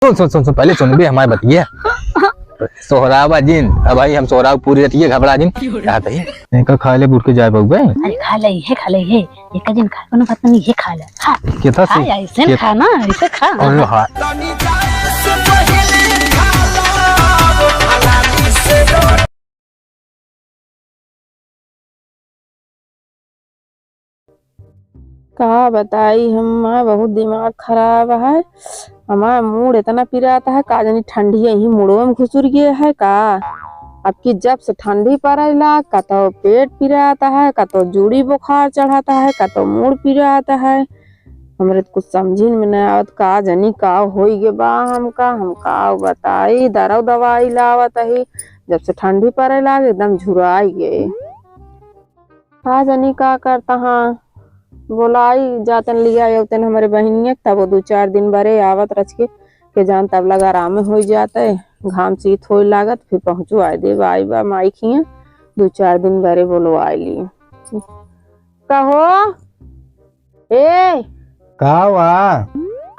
सुन पहले सुन भी हमारे बतिया सोहरावा जिन अब भाई हम सोहराव पूरी रतिए घबरा जिन क्या था ये का खा ले बुट के जाए बउबे अरे खा ले ये एक दिन खा कोनो बात नहीं ये खा ले खा केता से ऐसे खा ना ऐसे खा अरे हां का बताई हमारा बहुत दिमाग खराब है। हमारा मूड इतना पिराता है का जानी ठंडी यही मुड़ो में घुसुर गया है का। अब की जब से ठंडी पड़ेला का तो पेट पिराता है का तो जूड़ी बुखार चढ़ाता है का तो मूड पिराता है। हमरे कुछ समझी में नहीं आवत का जानी का होई गे बा हम का बताई दरो दवाई लावत है जब से ठंडी पड़ेला एकदम झुराई गए का जानी का करता हाँ बोलाई जातन लिया उतन हमारे बहनिया तब वो 2-4 दिन बरे आवत रच के जान तब लगा आराम हो जाता है घाम शीत हो लागत फिर पहुंचो आए दे आई बा माई खिया 2-4 दिन बरे बोलो आई ली कहो ए कावा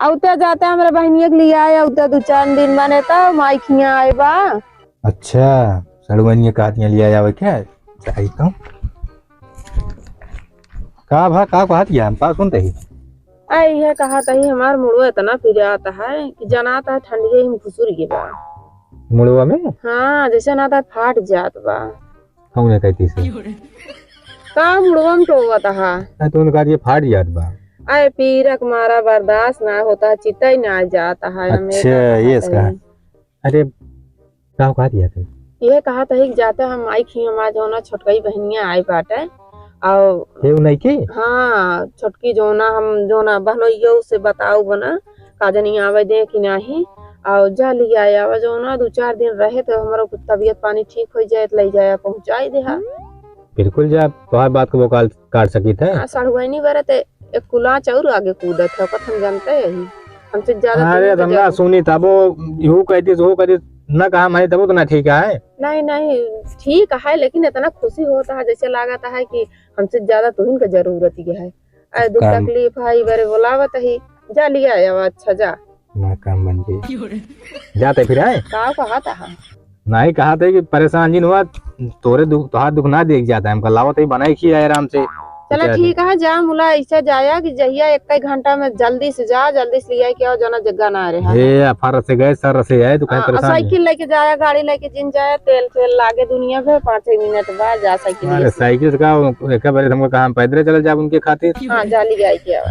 औते जाते हमारे बहनिया के लिए आए औते 2-4 दिन बने तब माई खिया आए बा। अच्छा सड़वनिया कातियां लिया जावे क्या चाहिए तो का भा का कहत या हम पास सुनते ही आई है कहा तही हमार मुड़ो इतना पिराता है कि जनाता है ठंडी में घुसुर गे बा मुड़वा में हाँ जैसे ना था फाट जात बा हमने कहती से का मुड़वा में टोवत हा तो उनका ये फाट जात बा आए पीरक मारा बर्दाश्त ना होता चिता ही ना जाता है अच्छा ये इसका अरे का कहत या थे ये कहा था कि जाते हम आई खी हमार जो ना छोटकई बहनिया आई बाटे और ये नहीं की हाँ छोटकी जो ना बहनोइयो से बताऊ बना काजनी आवे दे कि नहीं और जा लिया आवा जो ना 2-4 दिन रहे तो हमारा कुछ तबीयत पानी ठीक हो जाए ले जाए पहुंचाई दे हा बिल्कुल जा तोहार बात को वो काट सकी थे सड़ुआनी बरे ते एक कुला चौर आगे कूदत है कथम जानते है हमसे ज्यादा अरे धंधा सुनी तब यू कहती हो कहती ना कहा मैं तब तो ना ठीक है नहीं ठीक है लेकिन इतना खुशी होता है जैसे लागता है कि हमसे ज्यादा तुहिन का जरूरत ही है अरे दुख तकलीफ है बरे बोलावत ही जा लिया आवा अच्छा जा मैं काम बन गई जाते फिर आए का कहा था नहीं कहा था कि परेशान जिन हुआ तोरे तोहार दुख ना देख जाता है हमका लावत ही बनाई खी आराम से चला ठीक है जा मुला ऐसा जाया कि जहिया 1 घंटा में जल्दी से जा जल्दी से लिया क्या जना जगह ना रहे ये अफार से गए सर से आए तो कहीं परेशान साइकिल लेके जाया गाड़ी लेके जिन जाया तेल लागे दुनिया पे 5 मिनट बाद जा साइकिल अरे साइकिल का एक बार हमको कहा पैदल चले जा उनके खातिर हां जाली गई क्या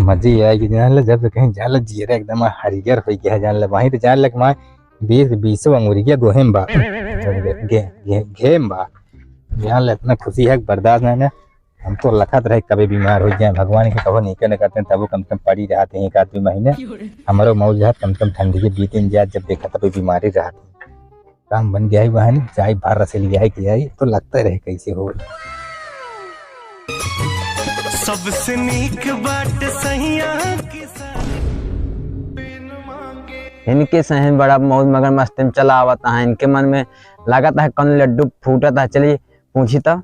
मजे आएगी जान ले जब कहीं जाल जीरा एकदम हरियर हो गया जान ले वहीं तो जान लग मां 20 अंगूरी के गोहेम बा घेम बा जान ले इतना खुशी है बर्दाश्त नहीं है हम तो लखत रहे कभी बीमार हो जाए भगवान के कहो नहीं करते तब कम से कम पड़ी रहते हैं 1-2 महीने हमारो मौज है कम से कम ठंडी के 2 दिन जब देखा तब बीमारी रहती काम बन गया है वहां जाए बाहर से लिया है किया तो लगता रहे कैसे हो सबसे नीक बात सहिया इनके सहन बड़ा मौज मगर मस्ती में चला आवता है इनके मन में लागत है कौन लड्डू फूटता है चलिए पूछी तो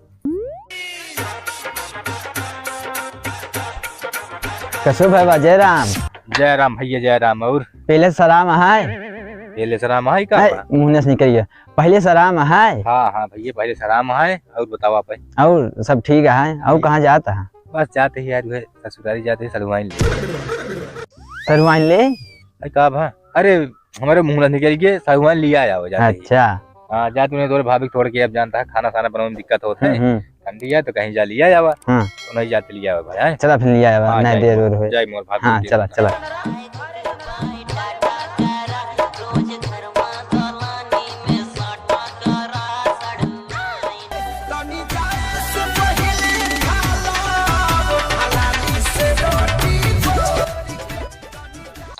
कसो भाई जय राम भैया जय राम और पहले सलाम है का मुंह से निकलिए पहले सलाम है हाँ भैया पहले सलाम है और बताओ आप और सब ठीक है और कहाँ जाता है बस जाते ही यार ससुराली जाते सलवाइन ले का भा अरे हमारे मुंह निकल के सलवाइन लिया आया हो जाते अच्छा हाँ जा तूने तोरे भाभी छोड़ के अब जानता है खाना बनाने में दिक्कत होता है ठंडी है तो कहीं जा लिया जावा तो नहीं जाते लिया भाई चला फिर लिया जावा नहीं देर हो जाए मोर भाभी हाँ चला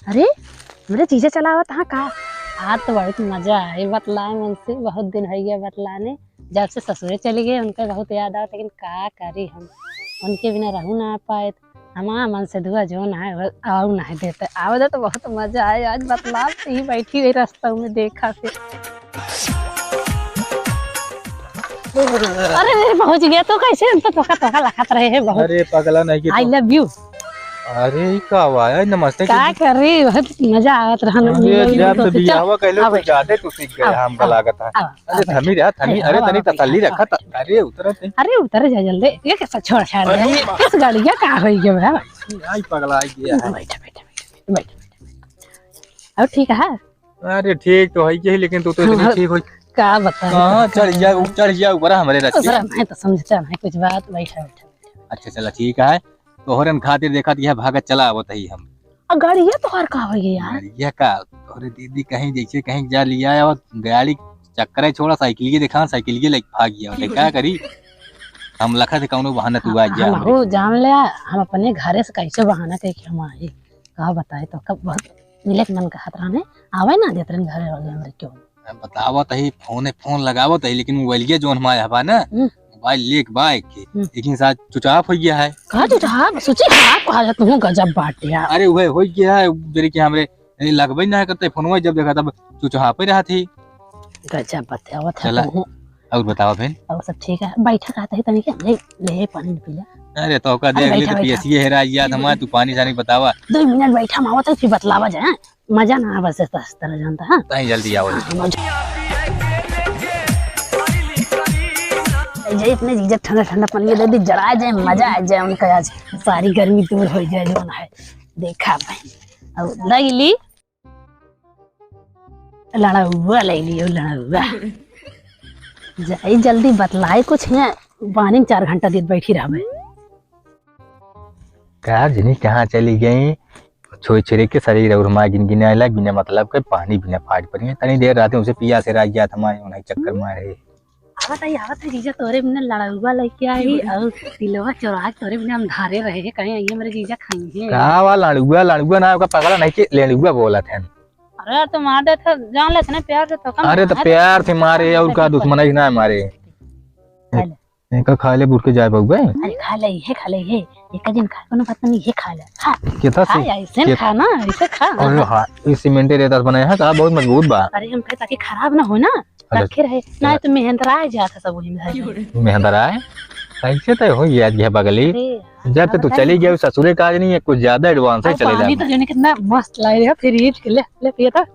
अरे मेरे चीजें चलावत हाँ का आज तो बहुत मजा आए बतलाए मन से बहुत दिन हो गया बतलाने जब से ससुरे चली गए उनका बहुत याद आया लेकिन का करी हम उनके बिना रहू ना पाए हमारा मन से धुआ जो ना है आओ नहीं देते आओ तो बहुत मजा आए आज बतला ही बैठी रही रास्ता में देखा फिर अरे पहुंच गया तो कैसे हम तो धोखा लखात रहे हैं बहुत अरे पगला नहीं आई लव यू अरे ई का हुआ है? नमस्ते का कर रही बहुत मजा आवत रहन अरे जब से बियाहवा कहले तो ज्यादा तू सीख गया हमका लागत है। अरे थमी अरे तनी तसल्ली रखा अरे उतरत है। अरे उतर जा जल्दी ये कैसा छोड़ छाड़ दे इस गाड़िया का होई गया भाई आई पगला गया है। बैठ अब ठीक है। अरे ठीक तो है ही लेकिन तू तो इतनी ठीक हो का बता हां चढ़ जा ऊपर हमरे रस्ते। मैं तो समझता नहीं कुछ बात बैठा। अच्छा चला ठीक है तोहरन खातिर देखा दिया भागत चला आवत ही हम। अब गाड़िया तो हर का हो गई यार ये का तोरे दीदी कहीं जैसे कहीं जा लिया और गाड़ी चक्कर छोड़ा साइकिल के दिखा साइकिल के लेके भाग गया तो क्या करी हम लखा थे कौनो बहाना तू आ गया हम जान लिया हम अपने घरे से कैसे बहाना कह के हम आए कहा बताए तो कब बहुत मिले के मन कहत रहने आवे ना देत रहन घरे वाले हमरे क्यों बतावत है फोन लगावत है लेकिन मोबाइल जोन हमारे हवा ना मोबाइल लेक बाइक के लेकिन साथ चुचाप हो गया है। कहा चुचाप सोची हां कहा जा तू गजब बात यार। अरे वह हो गया है मेरे के हमरे लगबे ना करते फोनवा जब देखा तब चुचाप ही रहा थी। गजब बतावत है और बताओ बहन और सब ठीक है बैठा कहता है तनी के ले पानी पी ले। अरे तो का देख ले तो पीएसए हेरा याद हमारा तू पानी सानी बतावा 2 मिनट बैठा मावत फिर बतलावा जाए मजा ना आवे से इस तरह जानता हां ताई जल्दी आओ जे इतने जीजा ठंडा ठंडा पानी दे दी जरा जाए मजा आ जाए उनका आज सारी गर्मी दूर हो जाए जो है देखा भाई अब लैली लड़ा हुआ जाई जल्दी बतलाए कुछ है पानी 4 घंटा दिन बैठी रहबे का जनी कहां चली गई छोई छोरे के शरीर और मा गिन गिन आइला बिना मतलब के पानी बिना फाट पड़ी तनी देर रात उसे पिया से रह गया था मैं उन्हें चक्कर मारे आवत है जीजा तोरे बिना लड़ाउआ लेके आई और तिलवा चोरा तोरे बिना हम धारे रहे कहीं आइए मेरे जीजा खाएंगे का वाला लड़ुआ ना का पगला नहीं के लेड़ुआ बोला था। अरे तो मार दे था जान लेते ना प्यार से तो कम। अरे तो प्यार से मारे और का दुश्मनी ना मारे का खा ले बुर के जाए बउआ। अरे खा ले एक दिन खा कोनो बात नहीं ये खा ले खा कितना से ऐसे खा ना ऐसे खा। अरे हां इस सीमेंटे रेता बनाया है का बहुत मजबूत बा। अरे हम खाए ताकि खराब ना हो ना रखे रहे ना तो मेहंदरा जाता सब वही में मेहंदरा है कैसे तो हो गया ये बगली जब तक तू चली गई ससुरे काज नहीं है कुछ ज्यादा एडवांस है चले जा। पानी तो जोने कितना मस्त लग रहा है फ्रिज के ले पिया था।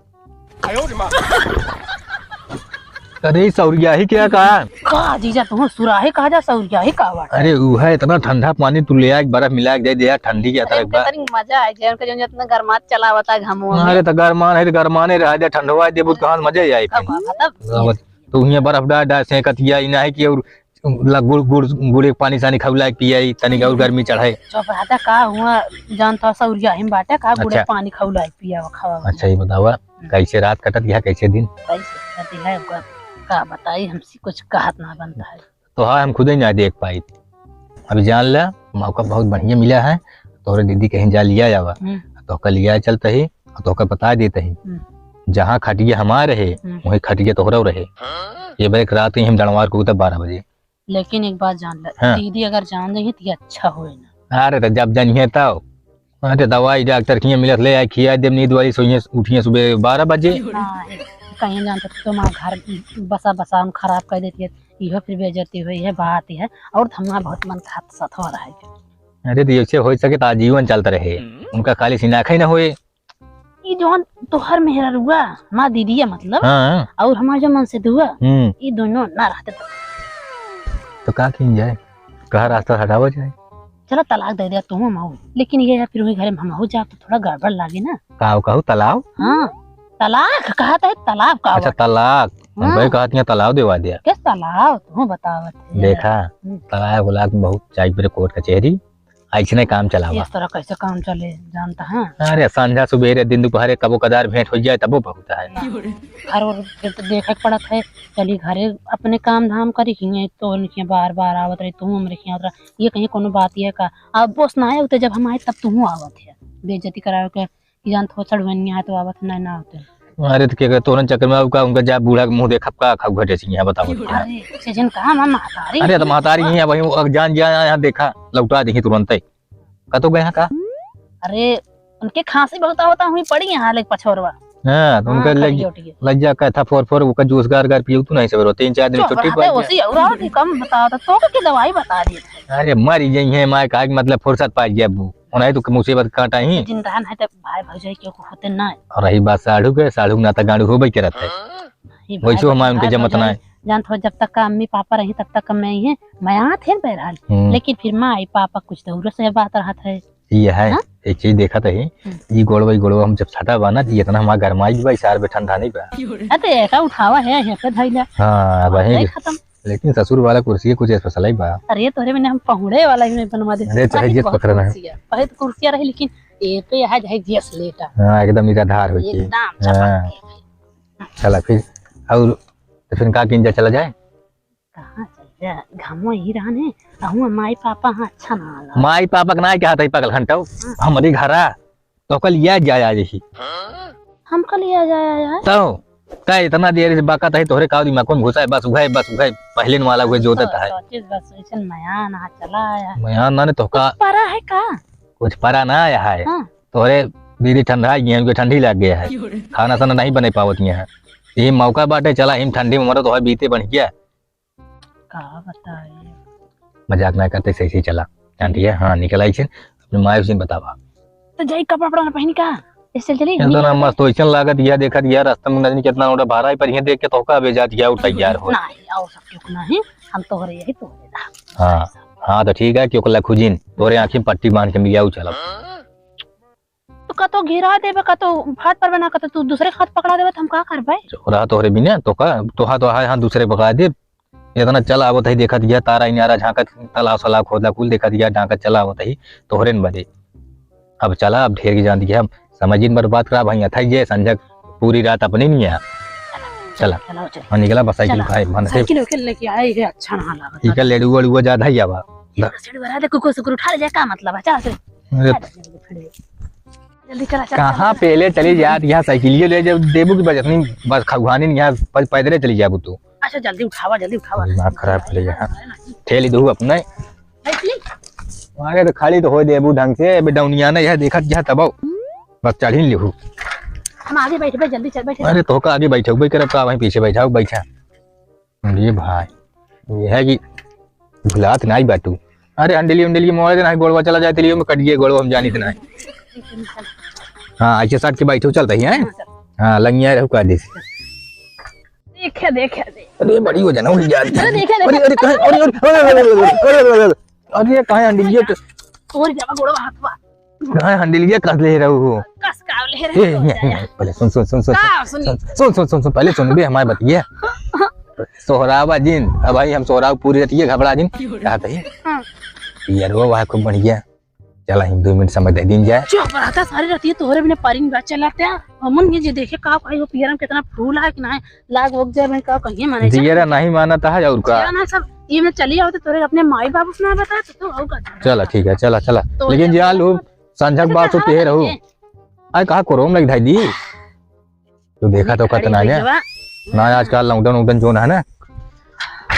अरे सौरिया ही क्या का जीजा तुम सुराही कहा जा सौरिया ही का बात। अरे वो है इतना ठंडा पानी तू ले आ बर्फ मिला के दे दिया ठंडी के तरह बा मजा आ जाए उनका जो इतना गरमात चलावता घमो। अरे तो गरमान है गरमाने रह दे ठंडवा दे बहुत कहां मजा आई तो ये बर्फ डाल से कतिया इना है कि और गुड़ पानी सानी खवला पियाई तनी और गर्मी चढ़ाई चौपहाटा का हुआ जानता सौरिया हिम बाटे का गुड़ पानी खवला पिया खावा। अच्छा ये बतावा कैसे रात कटत गया कैसे दिन कैसे कटी है का बताई हमसे कुछ कहत ना बनता है तो हाँ हम खुद ही ना देख पाई अभी जान ला मौका बहुत बढ़िया मिला है तोरे दीदी कहीं जा लिया जावा तो का लिया चलता ही तो का बता देते ही जहाँ खटिया हमारे रहे वही खटिया तोहरा रहे ये बैक रात ही हम डणवार को 12 बजे। लेकिन एक बात जान ले दीदी अगर जान देगी तो अच्छा होए ना। अरे तो जब जानिए तब अरे दवाई डॉक्टर की मिलत ले आई खिया देव नींद वाली सोइए उठिए सुबह 12 बजे कहीं जानते तुम घर बसा हम खराब कर देती है यह फिर बेइज्जती हुई है बात है और हमारा बहुत मन खात साथ हो रहा है। अरे तो ऐसे हो सके तो आजीवन चलता रहे उनका खाली सिनाखा ही ना होए ये जोन तोहर मेहरा रुआ हमार दीदी है मतलब और हमार जो मन से दुआ ये दोनों ना रहते तो का किन जाए कहा रास्ता हटावा जाए चलो तलाक दे दिया तुम माऊ लेकिन ये फिर वही घर में हम हो जा तो थोड़ा गड़बड़ लागे ना। कहू तलाव हाँ तलाक कहा था तालाब का। अच्छा तलाक भाई कहती है तालाब देवा दिया किस तालाब तुम बतावत देखा तालाब गुलाब में बहुत चाहिए कोर्ट कचहरी ऐसे काम चलावा इस तरह कैसे काम चले जानता है। अरे संध्या सुबह दिन दोपहर कबो कदार भेंट हो जाए तबो बहुत है घर और फिर तो देखे पड़त है चली घरे अपने काम धाम करी तो उनके बार बार आवत रही तुम हमरे आवत ये कहीं कोनो बात ये का अब बोस ना आए तब हम आए तब तुम आवत है बेइज्जती करावे के जान थो चढ़वनिया है तो आवत ना होते। अरे तो क्या तोरन चक्कर में का उनका जा बूढ़ा मुंह देखा का खाऊ घटे सिंह बताओ। अरे सीजन कहां मां महतारी अरे तो महतारी ही है वही जान यहां देखा लौटा देखी तुरंत ही का तो गया का। अरे उनके खांसी बहुत होता हुई पड़ी यहां लेक पछोरवा हां तो उनका लज्जा का था फोर वो का जूस गार पियो तू नहीं सवेरो 3-4 दिन छुट्टी पर उसी और कम बताओ तो के दवाई बता दी। अरे मर गई है मां का मतलब फुर्सत पा गया उन्हें तो मुसीबत काटा ही। जिंदा है तो भाई भौजाई के होते ना। और रही बात साढ़ू के, साढ़ू ना तक गाड़ू होबे करत है, वैसे हमारे उनके जमत ना है। जान थो जब तक का अम्मी पापा रही तब तक मैं ही है, मैं यहाँ थे बहरहाल, लेकिन फिर माँ आई पापा कुछ दूर से बात रहा था। ये है एक चीज देखा था ये गोड़वा हम जब छठा बाना ये इतना हमारा गरमाई बा सार पे ठंडा नहीं बा। अरे ऐसा उठावा है यहाँ पे धइला। हां वही खत्म। लेकिन ससुर वाला कुर्सी कुछ स्पेशल ही बा। अरे तोरे में हम पहुड़े वाला ही बनवा दे। अरे चाहे जेस पकड़ना है पहले तो कुर्सियां रही लेकिन ये पे यहाँ जाए जेस लेटा। हां एकदम निराधार होई के। हां चला फिर और फिर का किंजा चला जाए। कहां चल जा घामो ही रहने आहू माई पापा हां अच्छा ना आला। माई पापा के ना क्या था पागल घंटा हमारी घरा तो कल या जाया जैसी हम कल या जाया यार तो का इतना देर से बाका है तोहरे का दिमाग में घुसा है बस उघे पहले वाला हुए जोता है बस ऐसे नया ना चला आया मैं ना ने तो का परा है का कुछ परा ना आया है। हाँ। तोहरे दीदी ठंडा गेहूं के ठंडी लग गया है खाना साना नहीं बने पावत है ये मौका बाटे चला हिम ठंडी में मरो तो बीते बन गया का बताइए मजाक ना करते सही सही चला ठंडी है। हाँ निकल आई अपने माँ से बतावा तो जाई कपड़ा पड़ा पहन का इससे चली तो ना मस्त तो लागत दिया देखा दिया रास्ता में नहीं कितना उड़ा भाड़ा ही पर ये देख के तो का भेजा दिया और तैयार हो नहीं और सब क्यों नहीं हम तो रहे यही तो हाँ हाँ तो ठीक है क्यों कल खुजिन तोरे आंखें पट्टी बांध के मिया चला तो का तो घेरा देबे का तो फाट पर बना का तू दूसरे हाथ पकड़ा देबे हम का करबे रहा तोहरे बिना तो का तोहा तो हां दूसरे पकड़ा दे इतना चला आवत है देखा दिया तारा इनारा झांका तालाब सलाब खोदा कुल देखा दिया ढांका चला आवत है तोहरे न बदे अब चला अब ढेर की जान दिया हम समझिन बर्बाद करा भाई था ये संजक पूरी रात अपनी नहीं है चला हां निकला बस साइकिल भाई मन से साइकिल के लेके आए है अच्छा ना लगा ठीक है लेडू वड़ू ज्यादा ही आवा सीढ़ी भरा दे कुको सुकुर उठा ले जाए का मतलब है चल से जल्दी चला चल कहां पहले चली जात यहां साइकिल ले जब देबू की बजत नहीं बस खगवानी यहां पैदल चली जाबू तू अच्छा जल्दी उठावा दिमाग खराब कर लिया ठेली दू अपने आगे तो खाली तो हो देबू ढंग से बेडौनिया ने यह देखत जा तब बस चढ़ी लिहू हम आगे बैठे जल्दी चल बैठे अरे तो का आगे बैठो भाई करब का वहीं पीछे बैठा ये भाई ये है कि भुलात नहीं बाटू अरे अंडली मोड़ देना गोड़वा चला जाए तिलियो में कट गए गोड़वा हम जानी तना हाँ ऐसे साथ के बैठो चलता ही है हाँ लंगिया रहू का देसी देखे अरे बड़ी हो जाना उठ जाती अरे देखे अरे अरे अरे कहां अंडलिया और जावा गोड़वा हाथवा कहां अंडलिया कस ले रहू कस का ले रे पहले सुन पहले सुन बे हमारे बतिया सोहरावा जिन अब भाई हम सोहराव पूरी रतिए घबरा जिन क्या कहिए यार वो वहां खूब बढ़िया चला हम 2 मिनट समय दे दिन जाए चुप रहता सारी रहती तोरे बिना पारिंग बात चलाते हमन ये जे देखे का भाई वो पियरम कितना फूल है कि नहीं लाग वग जाए मैं का कहिए माने जियरा नहीं मानता है और का ना सब ये मैं चली आओ तो तोरे अपने माई बाबू से ना बता तो होगा चला ठीक है चला लेकिन जान लो संझक बात होती है रहू आई कहा कोरोम लग धाई दी तो देखा तो कतना है ना आजकल लॉकडाउन जोन है ना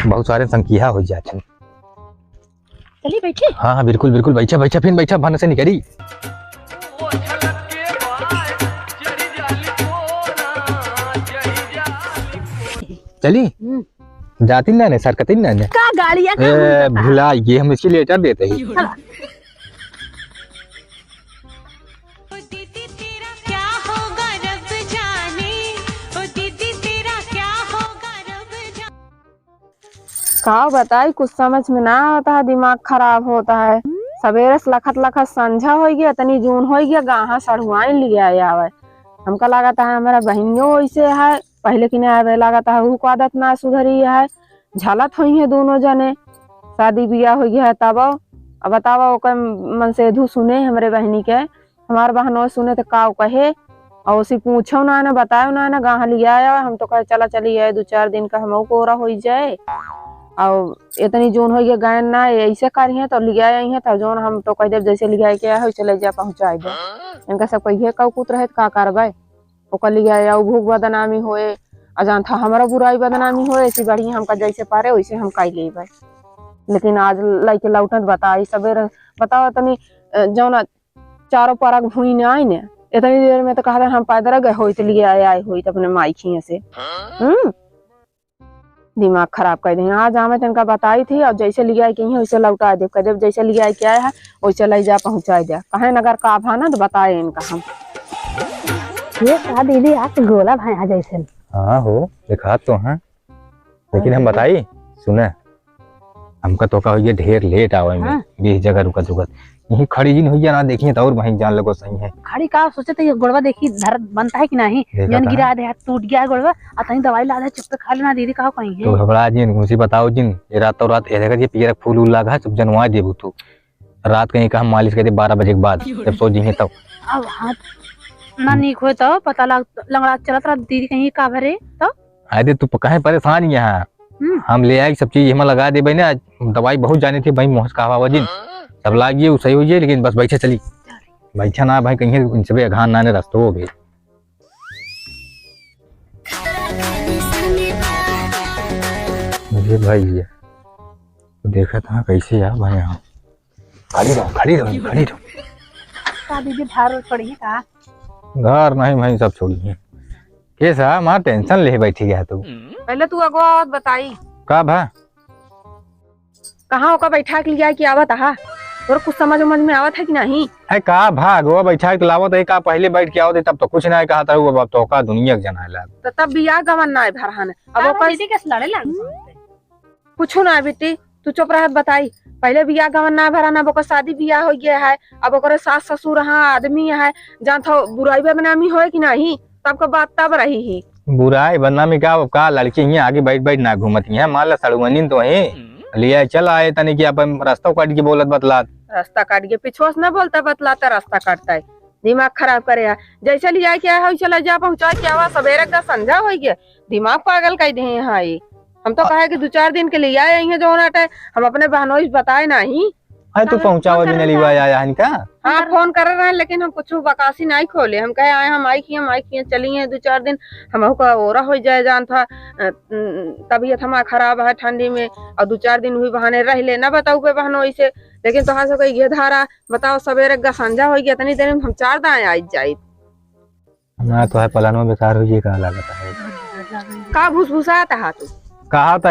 बहुत सारे संख्या हो जाते चलिए बैठे हाँ हाँ बिल्कुल बैठा भान से निकली चली जाती ना सरकती ना का गाड़ियां भुला ये हम इसकी लेटर देते ही का बताई कुछ समझ में ना आता है दिमाग खराब होता है सवेरे से लखत संझा हो गया इतनी जून हो गया गाहा सढ़ुआइन ले आया है हमका लगाता है हमारा बहनियों वैसे है पहले की नहीं आवे लगाता है वो आदत ना सुधरी है झलत हुई है दोनों जने शादी बियाह हो गया है तब अब बतावा ओकर मन से धू सुने हमारे बहनी के हमार बहनों सुने तो का कहे और उसी पूछो ना बताओ ना गाहा लिया आया हम तो कहे चला चली है 2-4 दिन का हम कोरा हो जाए और इतनी जोन हो गया गायन ना ऐसे करिए तो लिया है तो जोन हम तो कह दे जैसे लिया के है चले जा पहुंचा दे इनका सब कहिए कौकुत रहे का करबे ओकर लिया भूख बदनामी होए अजान था हमारा बुराई बदनामी होए ऐसी बढ़िया हमका जैसे पारे वैसे हम कह लेबे लेकिन आज लइके लौटत बताई सवेरे बताओ तनी जौन चारों पारक भूई ना आई ने इतनी देर में तो कहा हम पैदल गए हो लिए आए हो अपने माई खिए से दिमाग खराब कर दे। आज हमें तनका बताई थी और जैसे लिया है कहीं वैसे लौटा दे, कदे जैसे लिया है क्या है वैसे ले जा पहुंचा दे। कहे नगर का आभा ना तो बताए इनका हम। ये कहा दीदी आप गोला भाई आ जैसे। हाँ हो देखा तो हाँ, लेकिन हम बताई सुने हमका तो का ये ढेर लेट आवे में 20 जगह रुकत रुकत यही खड़ी जिन हुई ना देखिए तो और वहीं जान लगो सही है। खड़ी का सोचे तो ये गोड़वा देखी धर बनता है कि नहीं, जन गिरा दे टूट गया गोड़वा आ तनी दवाई ला दे चुप पे खा लेना दीदी कहा कहीं है। तो घबरा जिन मुझे बताओ जिन ये रात ये देखा ये पियर फूल उल लगा सब जनवा देबू तू रात कहीं का हम मालिश करते 12 बजे के बाद जब सो जी तब। अब हाथ ना नीक हो तो पता लंगड़ा चलत रहा दीदी कहीं का भरे तो अरे तू कहे परेशान यहाँ हम ले आए सब चीज हम लगा दे भाई ना दवाई बहुत जानी थी भाई मोहस का हवा जिन सब लागिए सही हो जाए लेकिन बस बैठे चली बैठा ना भाई कहीं इनसे भी अघान ना रास्तों हो गए। मुझे भाई ये तो देखा था कैसे यार भाई यहाँ खड़ी रहो दीदी भार पड़ी है का घर नहीं भाई सब छोड़िए कैसा माँ टेंशन ले बैठी गया तू। पहले तू अगवा बताई का भा कहाँ का बैठा के लिया कि आवत हा और कुछ समझ में आवत है कि नहीं। है का भाग वो बैठा के लावत है का पहले बैठ के आवत तब तो कुछ नहीं कहा था अब तो का दुनिया के जना ला तो तब बियाह गमन ना है भरहन अब ओकर दीदी कैसे लड़े लग कुछ ना बेटी तू चुप रहत बताई। पहले बियाह गमन ना भराना अब ओकर शादी बियाह हो गया है अब ओकर सास ससुर हाँ आदमी है जान था बुराई बदनामी होए कि नहीं तब का बात तब रही ही। बुराई बदनामी का लड़की यहाँ आगे बैठ ना घूमती है मान ला सड़ुअनिन तो है लिया चल आए तनी कि अपन रास्ता काट के बोलत बतलात रास्ता काट के पिछोस न बोलता बतलाता रास्ता काटता है दिमाग खराब करे है। जैसे लिया क्या है चला जा पहुंचा क्या हुआ सवेरे का संध्या हो गया दिमाग पागल कर दे यहाँ ये। हम तो कहे कि 2-4 दिन के लिए आए हैं जो नाटे हम अपने बहनों बताए नहीं है तू पहुंचाओ दिन लिवा आया इनका। हाँ फोन कर रहे हैं लेकिन हम कुछ बकासी नहीं खोले हम कहे आए हम आई किए चली हैं 2-4 दिन हम का ओरा हो जाए जान था तबीयत हमारा खराब है ठंडी में और 2-4 दिन हुई बहाने रह ले ना बताऊ पे बहनों से लेकिन तो से ये धारा बताओ सवेरे का संझा हो गया इतनी देर में हम 4 दाएं आई जाये हमारा तो है पलानो बेकार हो का लागत है का भूसभूसाता है तू कहा था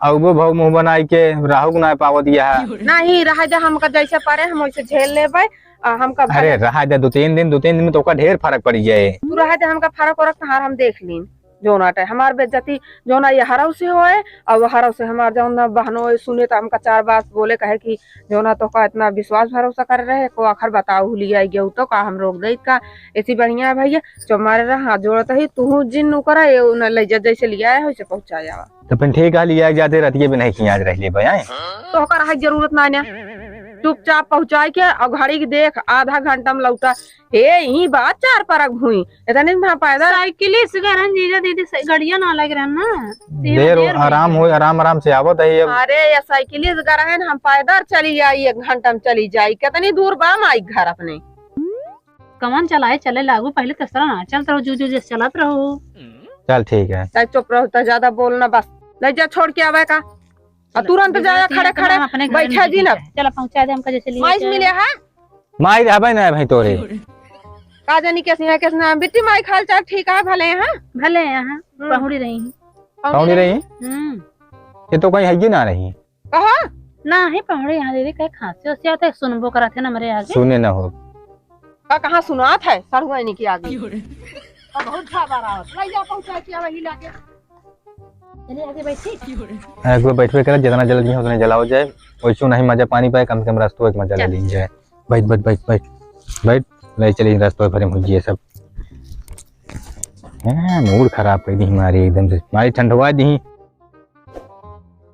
अगो भाव मुंह बनाई के राहु ना पावत दिया है नहीं रहा जा हमका जैसे पारे हम वैसे झेल लेबै हमका। अरे रहा जा 2-3 दिन में तो का ढेर फर्क पड़ जाए तू रहा जा हमका फर्क और हम देख लीन जो नाटे हमार बेइज्जती जो ना ये हराव से होए और वो हराव से हमार जो ना बहनों सुने तो हमका 4 बात बोले कहे कि जो ना तो का इतना विश्वास भरोसा कर रहे को आखिर बताओ लिया गया तो का हम रोक गई का ऐसी बढ़िया है भैया जो हमारे रहा हाथ जोड़ता ही तू जिन नु करा ये न ले जा जैसे लिया है वैसे पहुंचा जावा तो फिर ठीक है लिया जाते रतिये भी नहीं खियाज रह ले भाई तो कर है जरूरत ना ने चुपचाप पहुंचाई के और घड़ी के देख आधा घंटा में लौटा हे यही बात 4 परक हुई इतने में पैदल साइकिल से करन जीजा दीदी गाड़ियां ना लग रहा ना देर आराम हो आराम से आवत है। अरे या साइकिल से कर है हम पैदल चली जाई 1 घंटा में चली जाई कितनी दूर बा माई घर अपने कमान चलाए चले लागू पहले तसरा ना चलत रहो जो जैसे चलत रहो चल ठीक है चाहे चुप रहो तो ज्यादा बोलना बस ले जा छोड़ के आवे का तुरंत जाया खड़े बैठा जी ना चला पहुंचा दे हमका जैसे माइस मिले है माई रहबे ना भाई तोरे का जानी कैसे ना बिट्टी माई खाल चाल ठीक है भले यहाँ पहुड़ी रही कौन रही ये तो कहीं है ना रही कहा ना है पहुड़ी यहाँ दीदी कहीं खांसी वासी आते सुनबो कराते ना मेरे आगे सुने ना हो का कहाँ सुनात है सड़ुआ नहीं की आगे बहुत घबरा ले जा पहुंचा के वही लाके चलिए आगे बैठी एक बार बैठवे कर जितना जल्दी हो उतना जलाओ जाए वैसे नहीं मजा पानी पाए कम से कम रास्तों एक मजा ले ली जाए। बैठ ले चलिए रास्तों पर हम ये सब मूड खराब कर दी हमारी एकदम से हमारी ठंडवा दी